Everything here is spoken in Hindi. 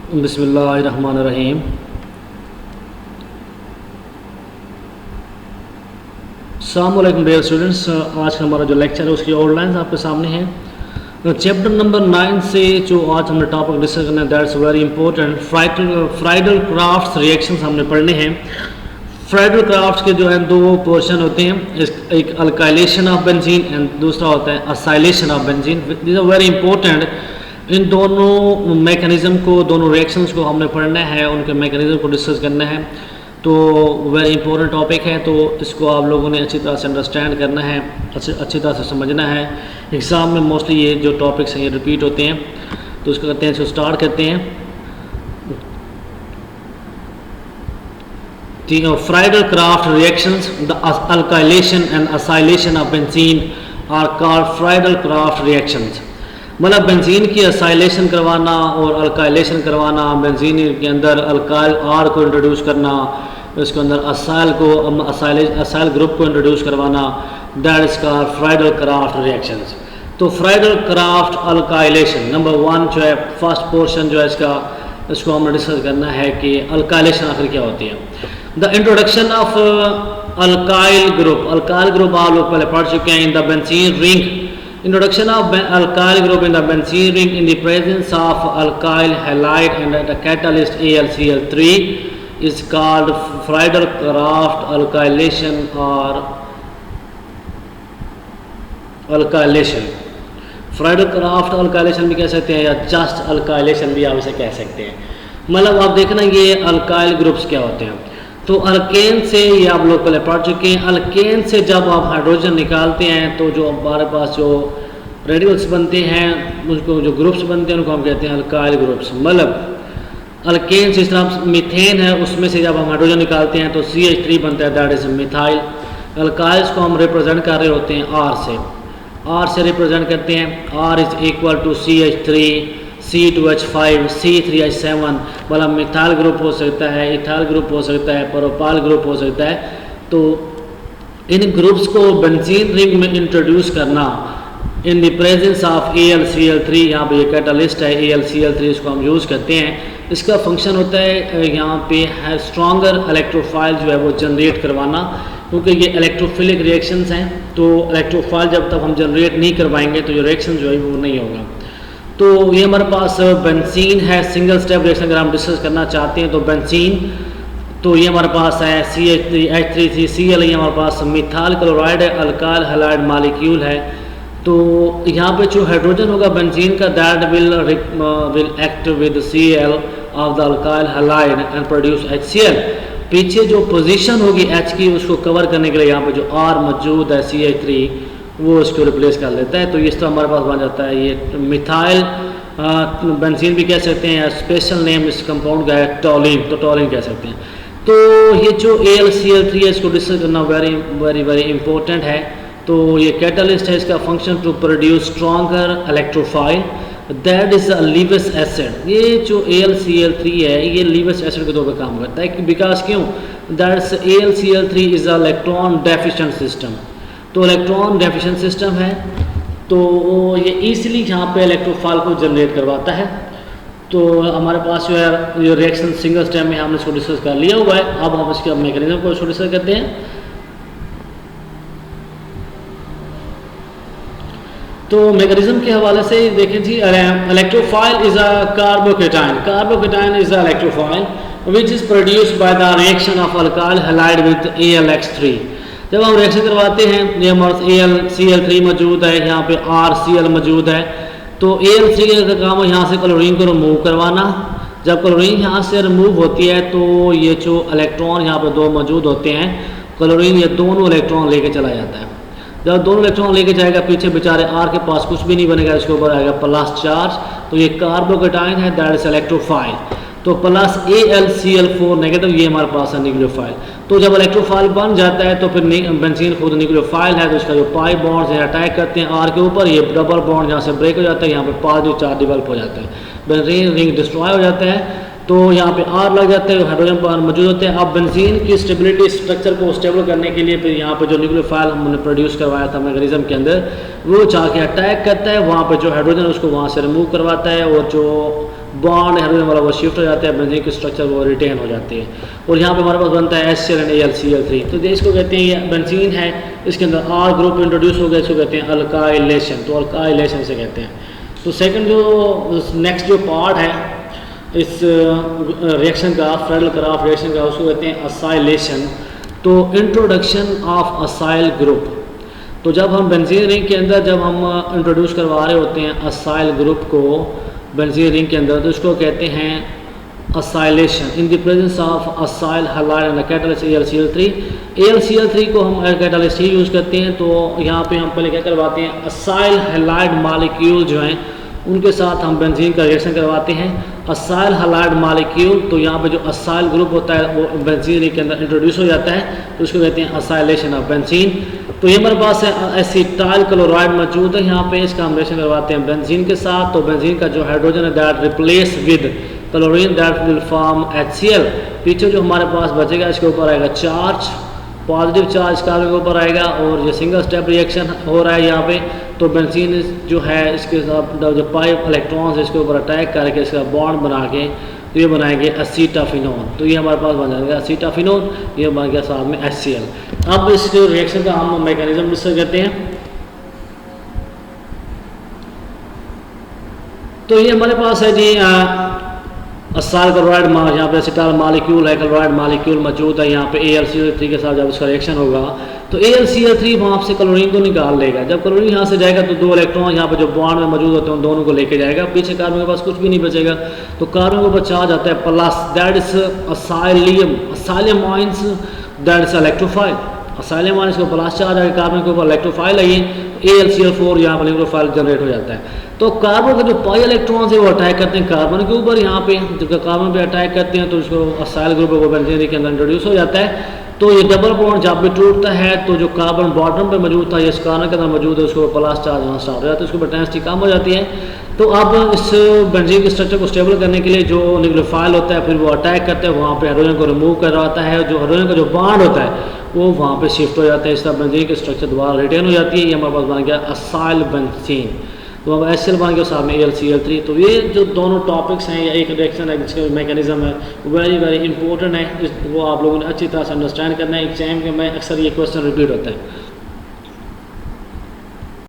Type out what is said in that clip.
बिस्मिल्लाहिर्रहमानिर्रहीम। अस्सलामुअलैकुम डियर स्टूडेंट्स, आज का हमारा जो लेक्चर है उसकी आउटलाइंस आपके सामने है। चैप्टर नंबर 9 से जो आज हमने टॉपिक डिस्कस करना है that's very important. Friedl crafts reactions हमने पढ़ने हैं। फ्राइडल क्राफ्ट्स के जो है दो पोर्शन होते हैं, एक अल्काइलेशन ऑफ बेंजीन एंड दूसरा होता है acylation of benzene. This are very important. इन दोनों मैकेनिज़्म को, दोनों रिएक्शंस को हमने पढ़ना है, उनके मैकेनिज़्म को डिस्कस करना है। तो वेरी इंपॉर्टेंट टॉपिक है, तो इसको आप लोगों ने अच्छी तरह से अंडरस्टैंड करना है, अच्छी तरह से समझना है। एग्ज़ाम में मोस्टली ये जो टॉपिक्स हैं ये रिपीट होते हैं, तो इसको करते हैं, इसको स्टार्ट करते हैं। Friedel Crafts reactions, the alkylation and acylation of benzene are called Friedel Crafts reactions। मतलब बेंजीन की असाइलेशन करवाना और अल्काइलेशन करवाना, बेंजीन के अंदर अल्काइल आर को इंट्रोड्यूस करना, उसके अंदर असाइल ग्रुप को इंट्रोड्यूस करवाना, that is called Friedl craft reactions. तो फ्राइडल क्राफ्ट अल्काइलेशन नंबर 1 जो है, फर्स्ट पोर्शन जो है इसको हमने डिस्कस करना है कि अल्काइलेशन आखिर क्या होती है। The introduction of alkyl group आप लोग पहले पढ़ चुके हैं। In the benzene ring, introduction of alkyl group in the benzene ring in the presence of alkyl halide and the catalyst AlCl3 is called Friedel Crafts alkylation or alkylation। Friedel Crafts alkylation भी कह सकते हैं या जस्ट alkylation भी आप इसे कह सकते हैं। मतलब आप देखना ये अल्काइल ग्रुप्स क्या होते हैं। तो अल्केन से, ये आप लोग पहले पढ़ चुके हैं, अल्केन से जब आप हाइड्रोजन निकालते हैं तो जो हमारे पास जो रेडिकल्स बनते हैं, उसको जो ग्रुप्स बनते हैं उनको हम कहते हैं अल्काइल ग्रुप्स। मतलब अल्केन से, इस तरह मीथेन है उसमें से जब हम हाइड्रोजन निकालते हैं तो CH3 बनता है, दैट इज मिथाइल। अल्काइल्स को हम रिप्रेजेंट कर रहे होते हैं आर से रिप्रेजेंट करते हैं। R is equal to CH3 C2H5 C3H7। मतलब मिथाइल ग्रुप हो सकता है, इथाइल ग्रुप हो सकता है, प्रोपाइल ग्रुप हो सकता है। तो इन ग्रुप्स को बेंजीन रिंग में इंट्रोड्यूस करना in the presence of AlCl3, यहाँ पे ये कैटलिस्ट है AlCl3, इसको हम यूज़ करते हैं। इसका फंक्शन होता है यहाँ पे है स्ट्रॉन्गर इलेक्ट्रोफाइल जो है वो जनरेट करवाना, क्योंकि ये इलेक्ट्रोफिलिक रिएक्शंस हैं। तो इलेक्ट्रोफाइल जब तक हम जनरेट नहीं करवाएंगे तो ये रिएक्शन जो है वो नहीं होगा। तो ये हमारे पास बेंजीन है, सिंगल स्टेप रिएक्शन अगर हम डिस्कस करना चाहते हैं तो बेंजीन, तो ये हमारे पास है CH3H3Cl, ये हमारे पास मिथाइल क्लोराइड है, अल्काइल हैलाइड मॉलिक्यूल है। तो यहाँ पे जो हाइड्रोजन होगा बेंजीन का, that will act with Cl of the alkyl halide and produce HCl। पीछे जो पोजीशन होगी H की उसको कवर करने के लिए यहाँ पे जो R मौजूद है CH3 वो इसको रिप्लेस कर लेता है। तो इस तरह हमारे पास बन जाता है ये मिथाइल बेंजीन भी कह सकते हैं, या स्पेशल नेम इस कंपाउंड का है टॉलिन, तो टॉलिन कह सकते हैं। तो ये जो AlCl3 है इसको डिस्कस करना वेरी वेरी वेरी इंपॉर्टेंट है। तो ये कैटलिस्ट है, इसका function to produce stronger electrophile, that is a Lewis acid. ये जो AlCl3 है ये लीविस एसिड के तौर पर काम करता है, बिकॉज क्यों, that's AlCl3 is a electron deficient system. तो इलेक्ट्रॉन डेफिशिएंट सिस्टम है, तो ये ईजिली यहाँ पे इलेक्ट्रोफाइल को जनरेट करवाता है। तो हमारे पास जो है ये रिएक्शन सिंगल स्टेप में हमने इसको डिस्कस कर लिया हुआ है। अब हम इसके मैकेनिज्म को इसको डिस्कस करते हैं। तो मैकेनिज्म के हवाले से देखें जी, electrophile is a carbocation is a electrophile which is produced by the reaction of alkyl halide with AlX3। जब हम रिएक्शन करवाते हैं, ये हमारे AlCl3 मौजूद है, यहाँ पे RCl मौजूद है। तो AlCl का काम है यहाँ से क्लोरीन को रिमूव करवाना। जब क्लोरीन यहाँ से रिमूव होती है तो ये जो इलेक्ट्रॉन यहाँ पे दो मौजूद होते हैं, क्लोरीन ये दोनों इलेक्ट्रॉन लेके चला जाता है। जब दोनों इलेक्ट्रॉन लेके जाएगा, पीछे बेचारे R के पास कुछ भी नहीं बनेगा, इसके ऊपर आएगा प्लस चार्ज। तो ये कार्बोकेटाइन है, दैट इज इलेक्ट्रोफाइल। तो प्लस AlCl4 नेगेटिव, ये हमारे पास है न्यूक्लियोफाइल। तो जब इलेक्ट्रोफाइल बन जाता है तो फिर बेंजीन खुद न्यूक्लियोफाइल है, तो इसका जो पाई बॉन्ड्स है अटैक करते हैं R के ऊपर, ये डबल बॉन्ड यहाँ से ब्रेक हो जाता है, यहाँ पे पॉजिटिव चार्ज डेवलप हो जाता है, बेंजीन रिंग डिस्ट्रॉय हो जाता है। तो यहाँ पे R लग जाते हैं, हाइड्रोजन पर मौजूद होते हैं। अब बेंजीन की स्टेबिलिटी स्ट्रक्चर को स्टेबल करने के लिए फिर यहाँ पे जो न्यूक्लियोफाइल हमने प्रोड्यूस करवाया था मैकेनिज्म के अंदर, वो जाके अटैक करता है, वहाँ पे जो हाइड्रोजन उसको वहाँ से रिमूव करवाता है, और जो बॉन्ड हाइड्रोजन वाला वो शिफ्ट हो जाता है, बेंजीन की स्ट्रक्चर वो रिटेन हो जाती है। और यहाँ पे हमारे पास बनता है HCl एंड AlCl3। तो इसको कहते हैं, ये बेंजीन है, इसके अंदर R ग्रुप इंट्रोड्यूस हो गया, इसको कहते हैं अल्काइलेशन। तो अल्काइलेशन से कहते हैं। तो सेकंड जो नेक्स्ट जो पार्ट है इस रिएक्शन का, फ्रेडल-क्राफ्ट रिएक्शन का, उसको कहते हैं असाइलेशन। तो इंट्रोडक्शन ऑफ असाइल ग्रुप। तो जब हम बेंजीन रिंग के अंदर जब हम इंट्रोड्यूस करवा रहे होते हैं असाइल ग्रुप को बेंजीन रिंग के अंदर, तो इसको कहते हैं acylation in the presence of acyl halide and catalyst AlCl3। AlCl3 को हम कैटालिस्ट ही यूज़ करते हैं। तो यहाँ पे हम पहले क्या करवाते हैं, असाइल हैलाइड मॉलिक्यूल जो हैं उनके साथ हम बेंजीन का रिएक्शन करवाते हैं। असाइल हैलाइड मॉलिक्यूल, तो यहाँ पे जो असाइल ग्रुप होता है वो बेंजीन रिंग के अंदर इंट्रोड्यूस हो जाता है, तो उसको कहते हैं असाइलेशन ऑफ बेंजीन। तो ये हमारे पास है एसिटाइल क्लोराइड मौजूद है यहाँ पे, इसका हम रिएक्शन करवाते हैं बेंजीन के साथ। तो बेंजीन का जो हाइड्रोजन है that replace with chlorine that will form HCl। पीछे जो हमारे पास बचेगा इसके ऊपर आएगा चार्ज, पॉजिटिव चार्ज कार्बन के ऊपर आएगा, और ये सिंगल स्टेप रिएक्शन हो रहा है यहाँ पे। तो बेंजीन जो है इसके साथ जो 5 इलेक्ट्रॉन्स इसके ऊपर अटैक करके इसका बॉन्ड बना के तो ये बनाएंगे एसीटाफिनोन। तो ये हमारे पास बन जाएगा एसीटाफिनोन, ये बन गया साथ में HCl। अब इस रिएक्शन का हम मैकेनिज्म जिससे कहते हैं, तो ये हमारे पास है जी असाइल क्लोराइड, यहाँ पे एसिटाइल मॉलिक्यूल है, क्लोराइड मॉलिक्यूल मौजूद है यहाँ पे AlCl3 के साथ जब इसका रिएक्शन होगा तो AlCl3 वहाँ से क्लोरीन को निकाल लेगा। जब क्लोरीन यहाँ से जाएगा तो 2 इलेक्ट्रॉन यहाँ पे जो बॉन्ड में मौजूद होते हैं उन दोनों को लेके जाएगा, पीछे कार्बन के पास कुछ भी नहीं बचेगा। तो कार्बन के ऊपर चार्ज आता है plus, that is acylium. Acylium ions that is electrophile. Acylium ions को प्लस चार्ज आएगा, कार्बन के ऊपर इलेक्ट्रोफाइल है, ये AlCl4 यहाँ पर इलेक्ट्रोफाइल जनरेट हो जाता है। तो कार्बन के जो पाई इलेक्ट्रॉन्स है वो अटैक करते हैं कार्बन के ऊपर, यहाँ पे जब कार्बन पे अटैक करते हैं तो उसको असाइल ग्रुप वो बेंजीन रिंग के अंदर इंट्रोड्यूस हो जाता है। तो ये डबल बॉन्ड जब भी टूटता है तो जो कार्बन बॉटम पे मौजूद था, ये इस कार्बन के अंदर मौजूद है, उसको प्लस चार्ज वहाँ स्टार्ट हो जाता है, उसकी पोटेंशियल कम हो जाती है। तो अब इस बेंजीन के स्ट्रक्चर को स्टेबल करने के लिए जो न्यूक्लियोफाइल होता है फिर वो अटैक करते हैं, वहाँ पे हाइड्रोजन को रिमूव करवाता है, जो हाइड्रोजन का जो बॉन्ड होता है वो वहाँ पे शिफ्ट हो जाता है, इस तरह बेंजीन की स्ट्रक्चर दोबारा रिटेन हो जाती है। ये हमारे पास बन गया असाइल बेंजीन। तो अब HCl बन गया साथ में AlCl3। तो ये जो दोनों टॉपिक्स हैं या एक रिएक्शन है जिसका मैकेनिज्म है वेरी वेरी इंपॉर्टेंट है, वो आप लोगों ने अच्छी तरह से अंडरस्टैंड करना है। एग्जाम के में अक्सर ये क्वेश्चन रिपीट होता है।